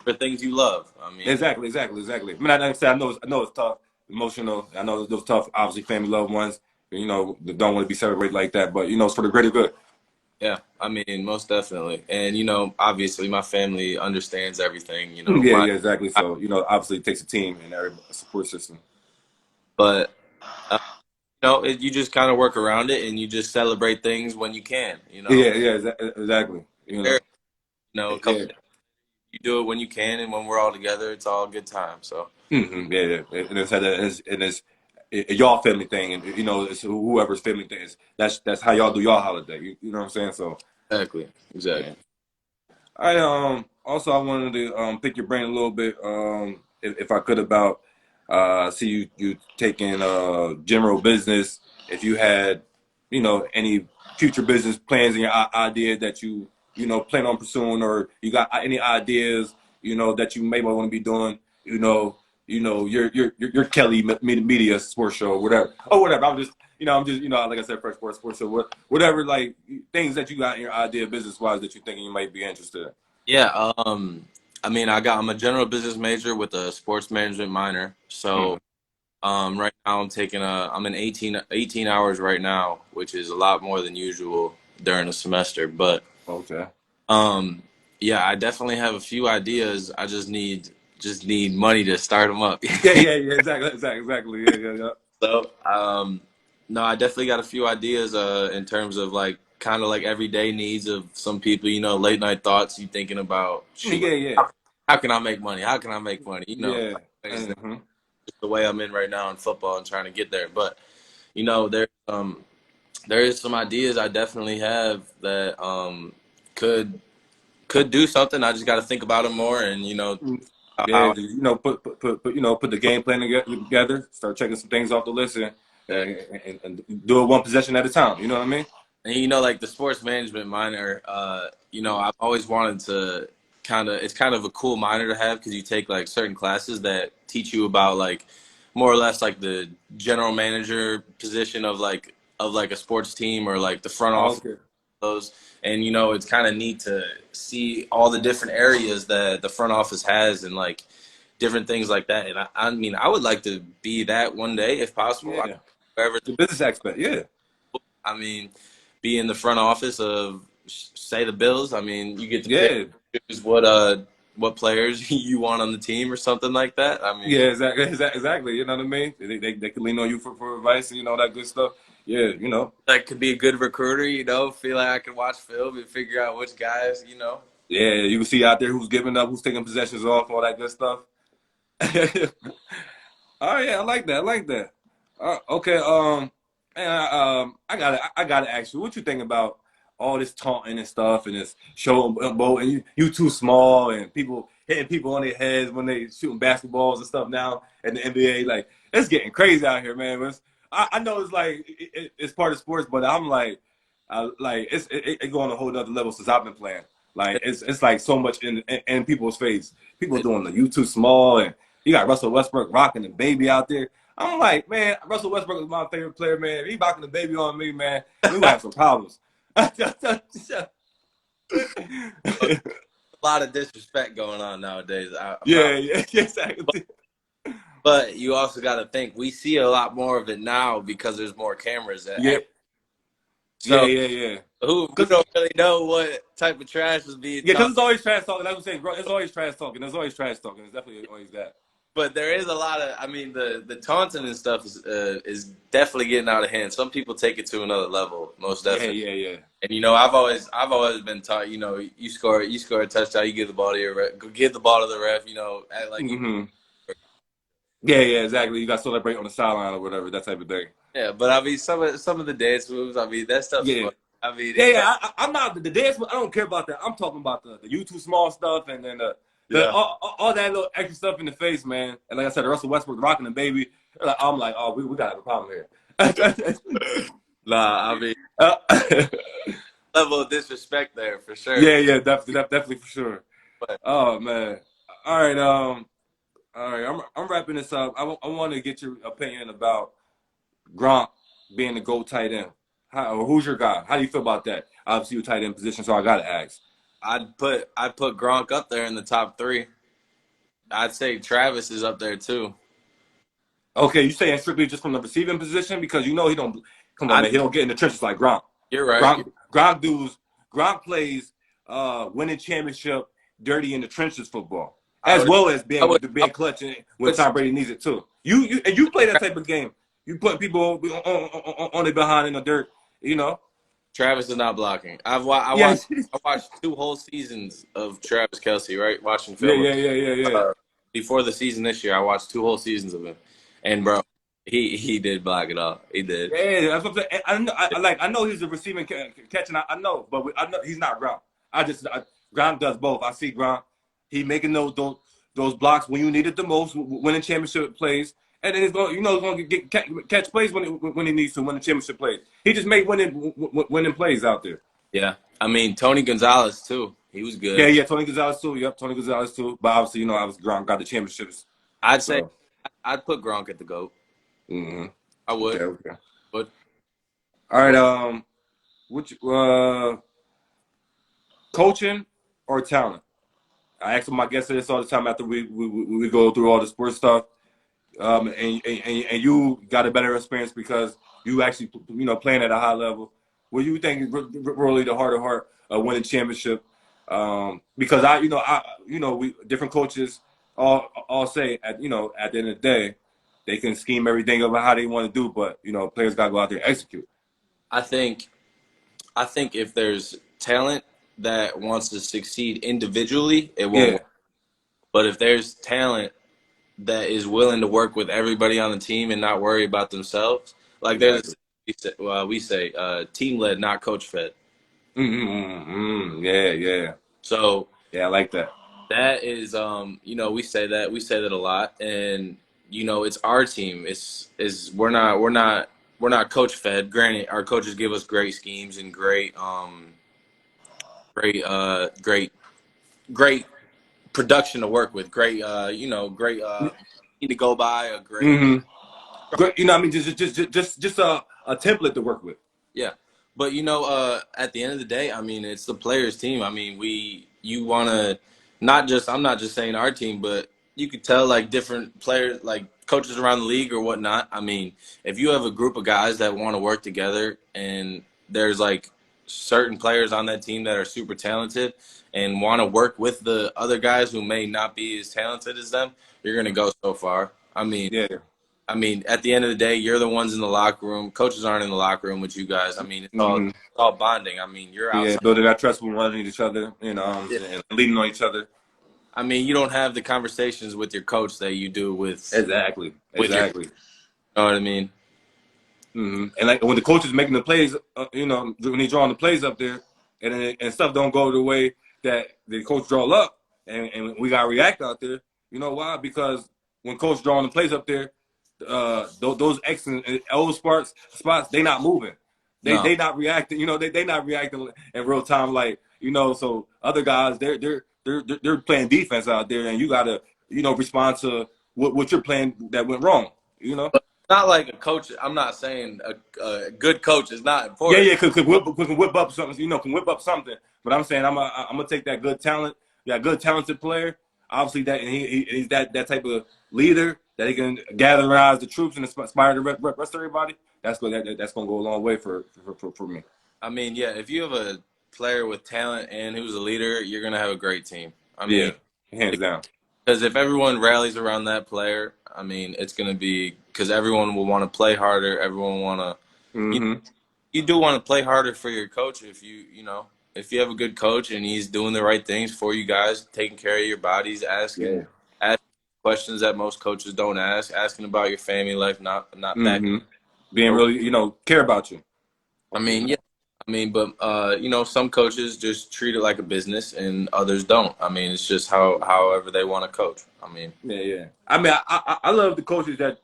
for things you love. I mean, Exactly, exactly, exactly. I mean, like I said, I know it's tough, emotional. I know those tough, obviously, family, loved ones. That don't want to be celebrated like that, but it's for the greater good. yeah, I mean, most definitely. And obviously my family understands everything, Yeah, yeah, exactly. So obviously, it takes a team and a support system. but uh, you just kind of work around it and you just celebrate things when you can, Yeah, yeah, exactly. There, a couple Yeah. you do it when you can, and when we're all together, it's all good time. So Yeah, yeah. And it's y'all family thing, and it's whoever's family thing is. That's how y'all do y'all holiday. You know what I'm saying? So, exactly, yeah. exactly. I wanted to pick your brain a little bit, if I could, about see you taking general business. If you had any future business plans and your idea that you plan on pursuing, or you got any ideas that you may want to be doing. Your Kelly Media Sports Show, or whatever. I'm just like I said, Fresh Sports Show, whatever, like things that you got in your idea business wise that you thinking you might be interested in. Yeah. I mean, I'm a general business major with a sports management minor. So Mhm. right now I'm in 18 hours right now, which is a lot more than usual during the semester. But Okay. um, yeah, I definitely have a few ideas. I just need money to start them up. Yeah, yeah, yeah. Exactly. Yeah, yeah, yeah. So, no, I definitely got a few ideas in terms of like kind of like everyday needs of some people, late night thoughts you thinking about, shoot, Yeah, yeah, how can I make money? How can I make money? yeah. It's hmm just the way I'm in right now in football and trying to get there. But, there is some ideas I definitely have that could could do something. I just got to think about it more and, Yeah, how, just, put the game plan together. Start checking some things off the list, and do it one possession at a time. You know what I mean? and like the sports management minor, I've always wanted to it's kind of a cool minor to have because you take like certain classes that teach you about like more or less like the general manager position of like a sports team or like the front Oh, office okay. those. And it's kind of neat to see all the different areas that the front office has and like different things like that. And I mean, I would like to be that one day if possible. Yeah. Wherever, The business aspect. Yeah. I mean, be in the front office of say the Bills. I mean, you get to pick Yeah. choose what players you want on the team or something like that. I mean, Yeah, exactly, exactly. You know what I mean? They can lean on you for advice and all that good stuff. Yeah, that could be a good recruiter. Feel like I can watch film and figure out which guys. Yeah, you can see out there who's giving up, who's taking possessions off, all that good stuff. Oh yeah, I like that. I like that. Okay, and I gotta ask you, what you think about all this taunting and stuff, and this show boat, and you too small, and people hitting people on their heads when they shooting basketballs and stuff now in the NBA. Like it's getting crazy out here, man. I know it's like it's part of sports, but I'm like it going a whole other level since I've been playing. Like it's like so much in people's face. People doing the you too small, and you got Russell Westbrook rocking the baby out there. I'm like, man, Russell Westbrook is my favorite player, man. If he rocking the baby on me, man, we gonna have some problems. Yeah, A lot of disrespect going on nowadays. I'm not, yeah, exactly. but you also got to think we see a lot more of it now because there's more cameras. Yeah, yeah, So yeah, yeah. who Cause don't really know what type of trash is being yeah, cause talked. it's always trash talking. That's what I'm saying, bro. It's always trash talking. There's always trash talking. It's definitely always that. But there is a lot of, I mean, the taunting and stuff is definitely getting out of hand. Some people take it to another level, most Yeah, definitely. yeah, yeah. And I've always been taught, you score a touchdown, you give the ball to your ref, give the ball to the ref, act like Hmm. Yeah, yeah, exactly. You got to celebrate on the sideline or whatever, that type of thing. yeah. But I mean, some of the dance moves, I mean, that stuff's Yeah. fun. I mean, Yeah, yeah. I'm not the dance. I don't care about that. I'm talking about the you too small stuff and then the yeah. all that little extra stuff in the face, man. And like I said, Russell Westbrook rocking the baby. I'm like, oh, we gotta have a problem here. Nah, I mean, Uh, level of disrespect there for sure. yeah, yeah, definitely for sure. But Oh man. All right, all right. I'm wrapping this up. I want to get your opinion about Gronk being the GOAT tight end. Who's your guy? How do you feel about that? Obviously, you tight end position, so I gotta ask. I'd put Gronk up there in the top three. I'd say Travis is up there too. Okay, you saying strictly just from the receiving position because you know he don't. Come on, I man, he don't get in the trenches like Gronk. You're right. Gronk plays winning championship dirty in the trenches football, I as would well as I would being clutch when put Tom Brady needs it too. You play that type of game. You putting people on their behind in the dirt. You know. Travis is not blocking. I watched Yes. I watched 2 whole seasons of Travis Kelce, right? Watching Yeah, film yeah, yeah, yeah, yeah. before the season this year. I watched 2 whole seasons of him, and bro, he did block it all. He did. Yeah, that's what I'm saying. I know he's a receiving catching. I know, but I know he's not Gronk. Gronk does both. I see Gronk. He making those blocks when you need it the most, winning championship plays, and then he's going to catch plays when he needs to win the championship plays. He just made winning plays out there. Yeah, I mean Tony Gonzalez too. He was Yeah, good. yeah. Tony Gonzalez too. Yep, Tony Gonzalez too. But obviously, I was Gronk got the championships. I'd say So, I'd put Gronk at the GOAT. hmm I okay, would, okay. but All right. Which coaching or talent? I ask my guests this all the time after we go through all the sports stuff. And you got a better experience because you actually playing at a high level. What do you think is really the heart of heart of winning championship? Because we different coaches all say at the end of the day they can scheme everything about how they want to do, but players got to go out there and execute. I think I think if there's talent that wants to succeed individually, it won't Yeah, work. But if there's talent that is willing to work with everybody on the team and not worry about themselves, like exactly. we say team led, not coach fed. Yeah, yeah, So yeah. I like that. that is, we say that a lot, and it's our team. It's we're not coach fed. Granted, our coaches give us great schemes and great production to work with. Great, great. need to go by a grade. Mm-hmm. Great, you know what I mean? Just a template to work with. Yeah. But at the end of the day, I mean, it's the players' team. I mean, you want to not just I'm not just saying our team, but you could tell like different players, like coaches around the league or whatnot. I mean, if you have a group of guys that want to work together, and there's like certain players on that team that are super talented and want to work with the other guys who may not be as talented as them, you're gonna go so far. Yeah. I mean, at the end of the day, you're the ones in the locker room. Coaches aren't in the locker room with you guys. I mean, Mm-hmm. it's all bonding. I mean, you're Yeah, outside. building that trust with one each other, you know, Yeah. and leaning on each other. I mean, you don't have the conversations with your coach that you do with Exactly. you know what I mean? Mm-hmm. And like when the coach is making the plays, when he's drawing the plays up there, and stuff don't go the way that the coach draw up, and we got to react out there. You know why? Because when coach drawing the plays up there, those X and O spots, they not moving. No. They not reacting. You know, they not reacting in real time. Like, so other guys they're playing defense out there, and you gotta respond to what you're playing that went wrong. You know. Not like a coach. I'm not saying a good coach is not Yeah, important. yeah, can whip up something, can whip up something. But I'm saying I'm gonna take that good talent, that good talented player. Obviously, that and he's that type of leader that he can gather around the troops and inspire the rest of everybody. That's gonna go a long way for me. I mean, yeah, if you have a player with talent and who's a leader, you're gonna have a great team. I mean, Yeah, hands down. because if everyone rallies around that player, I mean, it's going to be because everyone will want to play harder. Everyone want to. Mm-hmm. You do want to play harder for your coach if if you have a good coach and he's doing the right things for you guys, taking care of your bodies, asking questions that most coaches don't ask, asking about your family life, not Mm-hmm. Being really care about you. I mean, yeah. I mean, but some coaches just treat it like a business, and others don't. I mean, it's just however they want to coach. I mean, yeah. I mean, I love the coaches that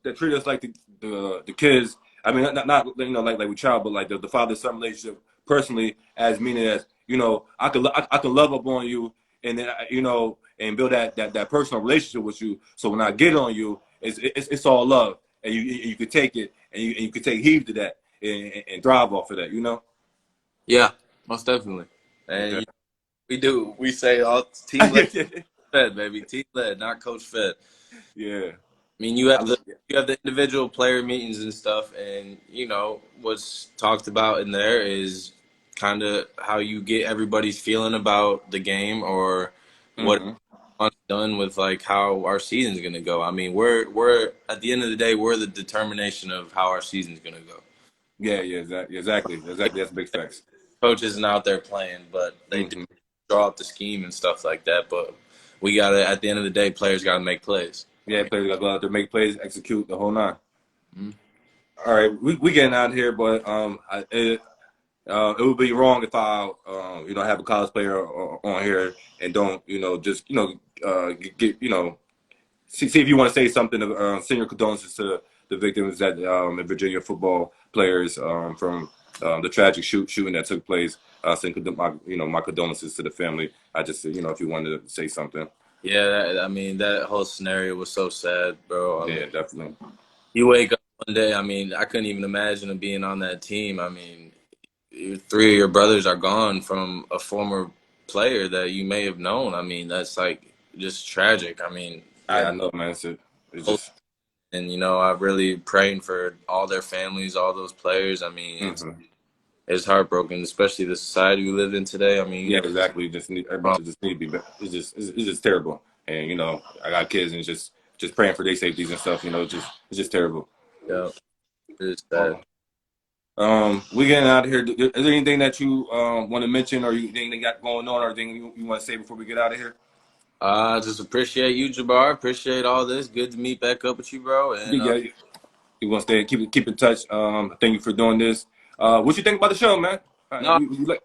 that treat us like the kids. I mean, not like we child, but like the father-son relationship personally, as meaning as I can love up on you, and then and build that personal relationship with you. So when I get on you, it's all love, and you can take it, and you can take heed to that, and thrive off of that. Yeah, most definitely. And Okay. we do. We say all team led, fed, baby. Team led, not coach fed. Yeah. I mean, you have the individual player meetings and stuff, and what's talked about in there is kind of how you get everybody's feeling about the game or what done with like how our season's gonna go. I mean, we're at the end of the day, we're the determination of how our season's gonna go. Yeah, exactly. That's big facts. Coach isn't out there playing, but they do draw up the scheme and stuff like that. But we gotta, at the end of the day, players gotta make plays. Yeah, players got to go out there, make plays, execute the whole nine. Mm-hmm. All right, we getting out here, but it would be wrong if I have a college player on here and don't just get see if you want to say something. Send your condolences to the victims that the Virginia football players from the tragic shooting that took place. Send my condolences to the family. I just if you wanted to say something. Yeah, I mean that whole scenario was so sad, bro. I mean, Definitely. you wake up one day. I mean, I couldn't even imagine being on that team. I mean, three of your brothers are gone from a former player that you may have known. I mean, that's like just tragic. I mean, I know, man. It's just. And I'm really praying for all their families, all those players. I mean, it's heartbroken, especially the society we live in today. I mean, yeah, exactly. Everybody just need to be better. It's just terrible. And I got kids, and just praying for their safeties and stuff. It's just terrible. Yeah, it's sad. We getting out of here. Is there anything that you want to mention, or anything you got going on, or anything you want to say before we get out of here? Just appreciate you, Jabbar. Appreciate all this. Good to meet back up with you, bro. And You want to stay, keep in touch. Thank you for doing this. What you think about the show, man? No.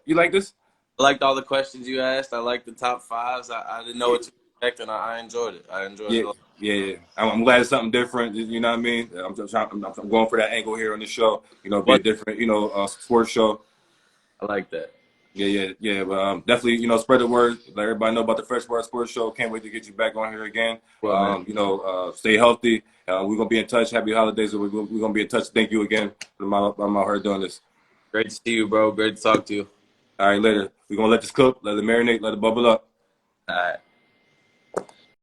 You like this? I liked all the questions you asked. I liked the top fives. I didn't know what to expect, and I enjoyed it. I enjoyed it. Yeah. I'm glad it's something different. You know what I mean? I'm going for that angle here on the show. Be a different, sports show. I like that. Yeah. But definitely, spread the word. Let everybody know about the Fresh Word Sports Show. Can't wait to get you back on here again. Well, man, Stay healthy. We're gonna be in touch. Happy holidays. We're gonna be in touch. Thank you again for my heart doing this. great to see you, bro. Great to talk to you. All right, later. We're gonna let this cook, let it marinate, let it bubble up. All right.